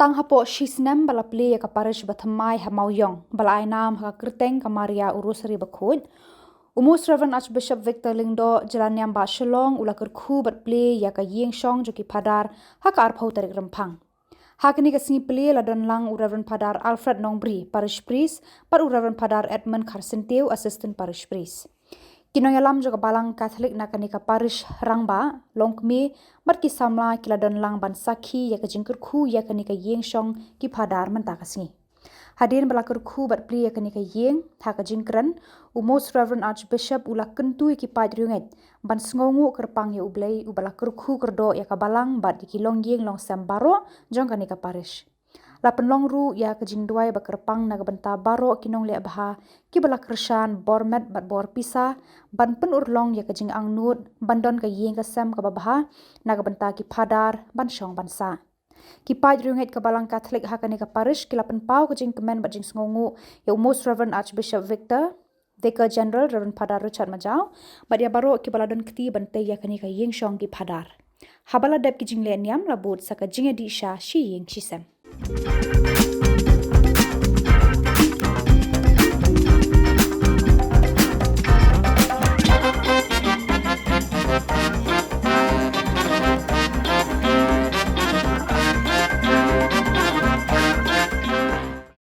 Tang hapo shisnem bala Plie ka Parish bathamai ha Mawiong bala Ainam ha Kerteng ka Maria urusari bakhud. Umus Reverend Archbishop Victor Lingdo jalan NIAM ba Shalong ula kerku bat Plie ya ka Iingshong joki Phadar ha ka arpau tarik rempang. Hakini ka singi Plie la don lang u Reverend Phadar Alfred Nongbri Parish Priest par u Reverend Phadar Edmund Karsentiu Assistant Parish Priest. Kinong yalam juga balang Catholic na kanika parish rangba longkmi mat ki samla kila don lang ban sakhi ya ka jingkur khu ya kanika Iingshong ki Phadar mentakasni. Hadirin belakar khu bat Plie ya kanika Iing ha ka jingkran u Most Reverend Archbishop ula kentu ki padriunget ban sngongu kerpang ya ublei u belakar khu kerdo ya ka balang bat ki long Iing long sambaro jong kanika parish. Lapan long ru ya ke jingduai bakerpang na benta baro kinong le abha ki bala kershan bormet bat bor pisa ban pen urlong ya ke jing angnut bandon ke Iing ke sem ke babha na benta ki Phadar ban shong bansa ki paj runget ke balang Catholic hakane ke parish ki lapan pau ke jing kemen bat jing sngongu ya Most Reverend Archbishop Victor Vicar General Reverend Phadar Richard Majau bat ya baro ki bala don keti bante ya kane ke Iingshong ki Phadar habala dep ki jing le NIAM labut saka jing di sha shi Iing chisem.